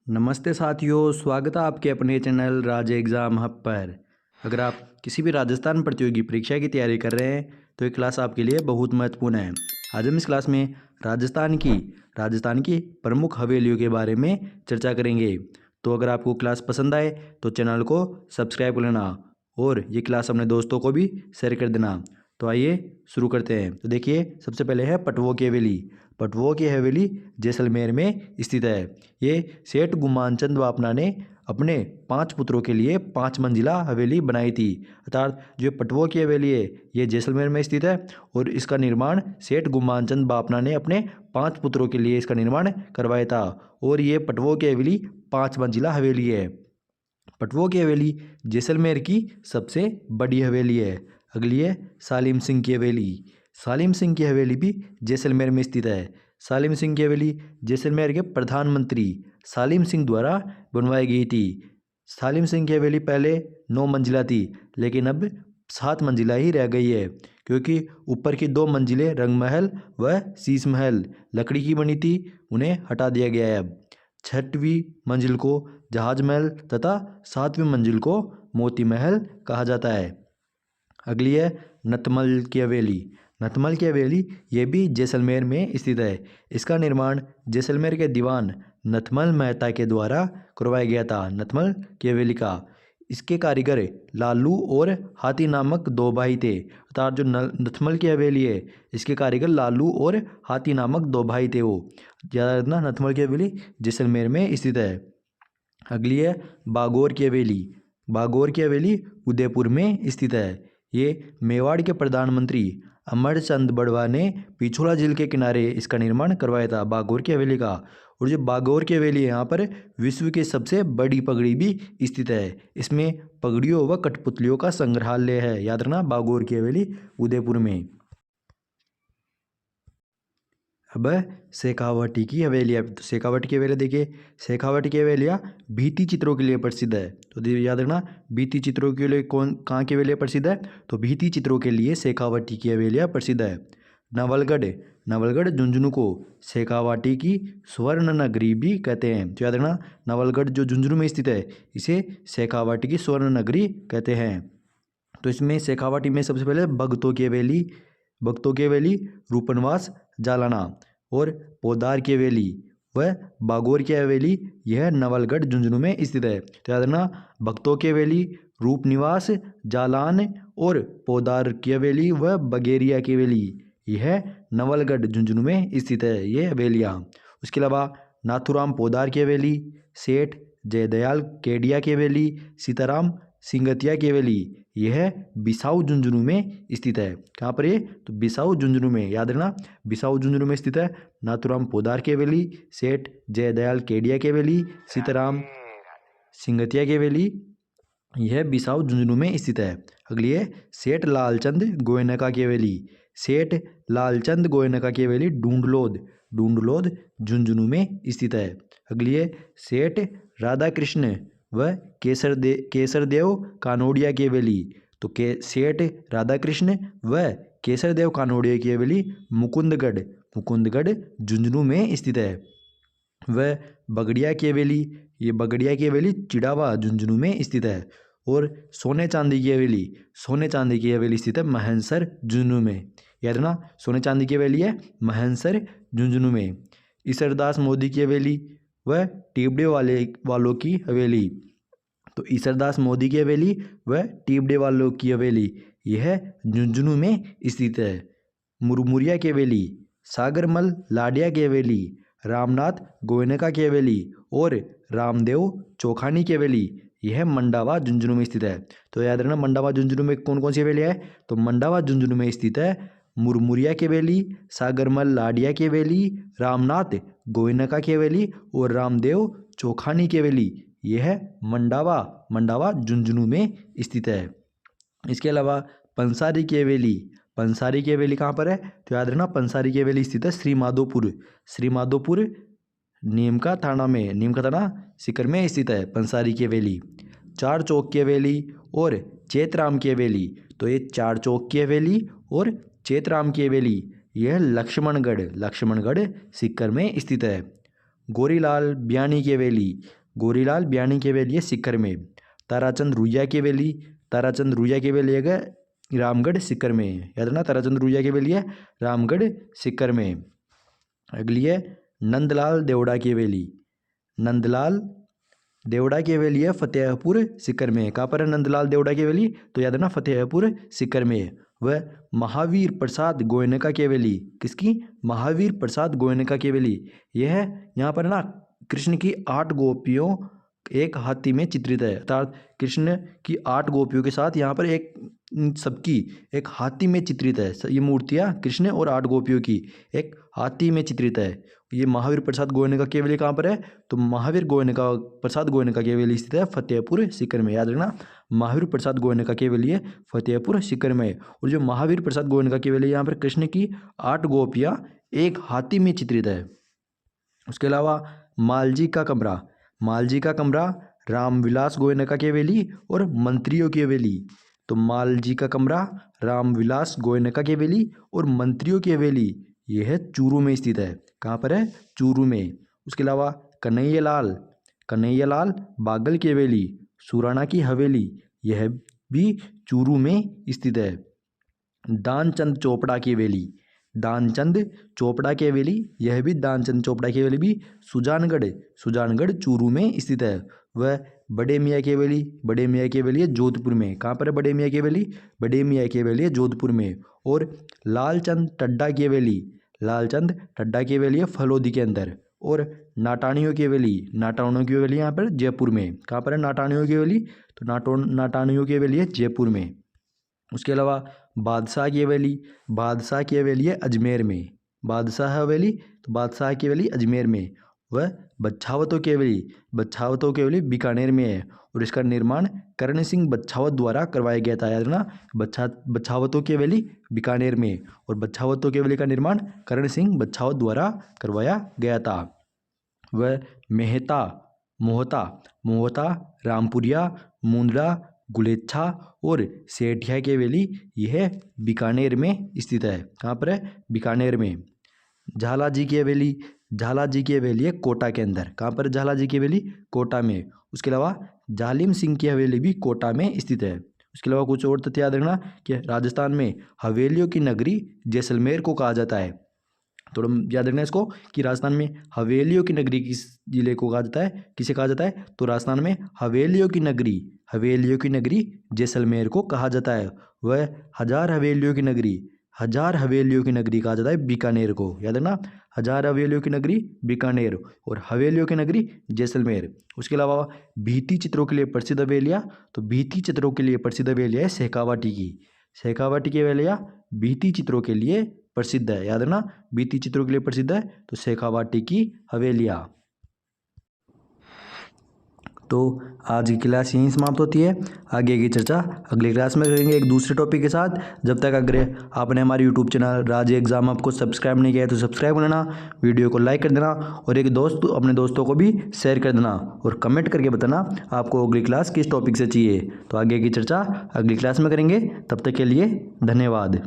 नमस्ते साथियों, स्वागत है आपके अपने चैनल राज एग्ज़ाम हब पर। अगर आप किसी भी राजस्थान प्रतियोगी परीक्षा की तैयारी कर रहे हैं तो ये क्लास आपके लिए बहुत महत्वपूर्ण है। आज हम इस क्लास में राजस्थान की प्रमुख हवेलियों के बारे में चर्चा करेंगे। तो अगर आपको क्लास पसंद आए तो चैनल को सब्सक्राइब कर लेना और ये क्लास अपने दोस्तों को भी शेयर कर देना। तो आइए शुरू करते हैं। तो देखिए, सबसे पहले है पटवो की हवेली। पटवो की हवेली जैसलमेर में स्थित है। ये सेठ गुमानचंद वापना ने अपने 5 पुत्रों के लिए 5 मंजिला हवेली बनाई थी। अर्थात जो पटवो की हवेली है ये जैसलमेर में स्थित है और इसका निर्माण सेठ गुमानचंद वापना ने अपने 5 पुत्रों के लिए इसका निर्माण करवाया था। और ये पटवो की हवेली 5 मंजिला हवेली है। पटवो की हवेली जैसलमेर की सबसे बड़ी हवेली है। अगली है सालिम सिंह की हवेली। सालिम सिंह की हवेली भी जैसलमेर में स्थित है। सालिम सिंह की हवेली जैसलमेर के प्रधानमंत्री सालिम सिंह द्वारा बनवाई गई थी। सालिम सिंह की हवेली पहले 9 मंजिला थी, लेकिन अब 7 मंजिला ही रह गई है, क्योंकि ऊपर की 2 मंजिलें रंगमहल व शीश महल लकड़ी की बनी थी, उन्हें हटा दिया गया है। अब 6वीं मंजिल को जहाज महल तथा 7वीं मंजिल को मोती महल कहा जाता है। अगली है नतमल की हवेली। नतमल की हवेली ये भी जैसलमेर में स्थित है। इसका निर्माण जैसलमेर के दीवान नथमल मेहता के द्वारा करवाया गया था। नतमल की हवेली का इसके कारीगर लालू और हाथी नामक 2 भाई थे। अर्थात जो नथमल की हवेली है इसके कारीगर लालू और हाथी नामक 2 भाई थे। वो ज़्यादा रखना, नथमल की हवेली जैसलमेर में स्थित है। अगली है बागौर की हवेली। बागौर की हवेली उदयपुर में स्थित है। ये मेवाड़ के प्रधानमंत्री अमरचंद बड़वा ने पिछोला झील के किनारे इसका निर्माण करवाया था, बागौर की हवेली का। और जो बागौर की हवेली है यहाँ पर विश्व की सबसे बड़ी पगड़ी भी स्थित है। इसमें पगड़ियों व कठपुतलियों का संग्रहालय है। याद रखना, बागौर की हवेली उदयपुर में। अब शेखावटी की हवेली। अब तो शेखावटी की हवेली देखिए, शेखावटी की हवेलियाँ भित्ति चित्रों के लिए प्रसिद्ध है। तो याद रखना, भित्ति चित्रों के लिए कहाँ की हवेलियाँ प्रसिद्ध है? तो भित्ति चित्रों के लिए शेखावटी की हवेलियाँ प्रसिद्ध है। नवलगढ़। नवलगढ़ झुंझुनू को शेखावाटी की स्वर्ण नगरी भी कहते हैं। तो याद रखना, नवलगढ़ जो झुंझुनू में स्थित है इसे शेखावाटी की स्वर्ण नगरी कहते हैं। तो इसमें शेखावाटी में सबसे पहले भक्तों की हवेली रूपनवास जालाना और पोदार की हवेली व बागौर की हवेली यह नवलगढ़ झुंझुनू में स्थित है। तो याद रखना, भक्तों की हवेली रूपनिवास जालान और पोदार की हवेली व बगेरिया की हवेली यह नवलगढ़ झुंझुनू में स्थित है, ये हवेलियाँ। उसके अलावा नाथूराम पोदार की हवेली, सेठ जयदयाल केडिया की हवेली, सीताराम सिंगतिया की हवेली यह बिसाऊ झुंझुनू में स्थित है। कहाँ पर ये? तो बिसाऊ झुंझुनू में। याद रखना, बिसाऊ झुंझुनू में स्थित है नाथूराम पोदार की हवेली, सेठ जयदयाल केडिया की हवेली, सीताराम सिंगतिया की हवेली यह बिसाऊ झुंझुनू में स्थित है। अगली है सेठ लालचंद गोयनका की हवेली। सेठ लालचंद गोयनका की हवेली ढूंढलोद झुंझुनू में स्थित है। अगली है सेठ राधा कृष्ण व केसरदेव कानोड़िया की हवेली। तो सेठ राधा कृष्ण व केसरदेव कानोड़िया की हवेली मुकुंदगढ़ झुंझुनू में स्थित है। वह बगड़िया की हवेली, ये बगड़िया की हवेली चिड़ावा झुंझुनू में स्थित है। और सोने चांदी की हवेली स्थित है महनसर झुंझुनू में। याद रखना, सोने चांदी की हवेली है महनसर झुंझुनू में। ईसरदास मोदी की हवेली व टीबड़े वालों की हवेली। तो ईसरदास मोदी की हवेली व टीबड़े वालों की हवेली यह झुंझुनू में स्थित है। मुरमुरिया की हवेली, सागरमल लाडिया की हवेली, रामनाथ गोयनका की हवेली और रामदेव चौखानी की हवेली यह मंडावा झुंझुनू में स्थित है। तो याद रखना, मंडावा झुंझुनू में कौन कौन सी हवेली है? तो मंडावा झुंझुनू में स्थित है मुरमुरिया की हवेली, सागरमल लाडिया की हवेली, रामनाथ गोयनका की हवेली और रामदेव चौखानी की हवेली यह मंडावा झुंझुनू में स्थित है। इसके अलावा पंसारी की हवेली कहाँ पर है? तो याद रखना, पंसारी की हवेली स्थित है श्री माधोपुर नीमका थाना सीकर में स्थित है पंसारी की हवेली। चार चौक की हवेली और चेतराम की हवेली। तो ये चार चौक की हवेली और चेतराम की हवेली यह लक्ष्मणगढ़ सीकर में स्थित है। गोरीलाल ब्यानी की हवेली, गोरीलाल ब्यानी की हवेली है सीकर में। ताराचंद रुइया की हवेली, ताराचंद रुइया की हवेली है रामगढ़ सीकर में, याद रखना ताराचंद रुइया की हवेली है रामगढ़ सीकर में। अगली है नंदलाल देवड़ा की हवेली, नंदलाल देवड़ा की हवेली है फतेहपुर सीकर में। कहाँ पर है नंदलाल देवड़ा की हवेली? तो याद रखना फतेहपुर सीकर में। वह महावीर प्रसाद गोयनका की हवेली, किसकी? महावीर प्रसाद गोयनका की हवेली। यह यहाँ पर ना कृष्ण की 8 गोपियों एक हाथी में चित्रित है, अर्थात कृष्ण की 8 गोपियों के साथ यहाँ पर एक सबकी एक हाथी में चित्रित है। ये मूर्तियाँ कृष्ण और 8 गोपियों की एक हाथी में चित्रित है। ये महावीर प्रसाद गोयनका की हवेली कहाँ पर है? तो महावीर गोयनका प्रसाद गोयनका की हवेली स्थित है फतेहपुर सीकर में। याद रखना महावीर प्रसाद गोयनका की हवेली है फतेहपुर सीकर में। और जो महावीर प्रसाद गोयनका की हवेली यहाँ पर कृष्ण की 8 गोपियाँ एक हाथी में चित्रित है। उसके अलावा मालजी का कमरा, मालजी का कमरा रामविलास गोयनका की हवेली और मंत्रियों की हवेली। तो मालजी का कमरा रामविलास गोयनका की हवेली और मंत्रियों की हवेली यह है चूरू में स्थित है। कहाँ पर है? चूरू में। उसके अलावा कन्हैयालाल, कन्हैयालाल बागल की हवेली, सुराना की हवेली, यह भी चूरू में स्थित है। दानचंद चोपड़ा की हवेली, दानचंद चोपड़ा की हवेली, यह भी दानचंद चोपड़ा की हवेली भी सुजानगढ़, सुजानगढ़ चूरू में स्थित है। वह बड़े मियाँ की हवेली, बड़े मियाँ की हवेली है जोधपुर में। कहाँ पर है बड़े मियाँ की हवेली? बड़े मियाँ की हवेली है जोधपुर में। और लालचंद टड्डा की हवेली, लालचंद टड्डा की हवेली है फलोदी के अंदर। और नाटानियों की हवेली, नाटानियों की हवेली यहाँ पर जयपुर में। कहाँ पर है नाटानियों की हवेली? तो नाटानियों की हवेली है जयपुर में। उसके अलावा बादशाह की हवेली, बादशाह की हवेली है अजमेर में। बादशाह हवेली, तो बादशाह की हवेली अजमेर में। वह बच्छावतों की हवेली, बच्छावतों की हवेली बीकानेर में है और इसका निर्माण करण सिंह बच्छावत द्वारा करवाया गया था। याद रखना बच्छावतों की हवेली बीकानेर में और बच्छावतों की हवेली का निर्माण करण सिंह बच्छावत द्वारा करवाया गया था। वह मेहता, मोहता, मोहता, रामपुरिया, मुंद्रा, गुलेच्छा और सेठिया की हवेली यह बीकानेर में स्थित है। कहाँ पर है? बीकानेर में। झालाजी की हवेली, झालाजी की हवेली है कोटा के अंदर। कहाँ पर झालाजी की हवेली? कोटा में। उसके अलावा जालिम सिंह की हवेली भी कोटा में स्थित है। उसके अलावा कुछ और तथ्य याद रखना कि राजस्थान में हवेलियों की नगरी जैसलमेर को कहा जाता है। थोड़ा याद रखना इसको कि राजस्थान में हवेलियों की नगरी किस जिले को कहा जाता है, किसे कहा जाता है? तो राजस्थान में हवेलियों की नगरी, हवेलियों की नगरी जैसलमेर को कहा जाता है। वह 1000 हवेलियों की नगरी, 1000 हवेलियों की नगरी कहा जाता है बीकानेर को। याद रखना 1000 हवेलियों की नगरी बीकानेर और हवेलियों की नगरी जैसलमेर। उसके अलावा भित्ति चित्रों के लिए प्रसिद्ध हवेलियाँ, तो भित्ति चित्रों के लिए प्रसिद्ध हवेलियाँ है शेखावाटी की। शेखावाटी की हवेलियाँ भित्ति चित्रों के लिए प्रसिद्ध है। याद रखना भित्ति चित्रों के लिए प्रसिद्ध है तो शेखावाटी की हवेलियाँ। तो आज की क्लास यहीं समाप्त होती है। आगे की चर्चा अगली क्लास में करेंगे एक दूसरे टॉपिक के साथ। जब तक अगर आपने हमारे यूट्यूब चैनल राज एग्जाम आपको सब्सक्राइब नहीं किया है तो सब्सक्राइब कर देना, वीडियो को लाइक कर देना और एक दोस्त अपने दोस्तों को भी शेयर कर देना और कमेंट करके बताना आपको अगली क्लास किस टॉपिक से चाहिए। तो आगे की चर्चा अगली क्लास में करेंगे। तब तक के लिए धन्यवाद।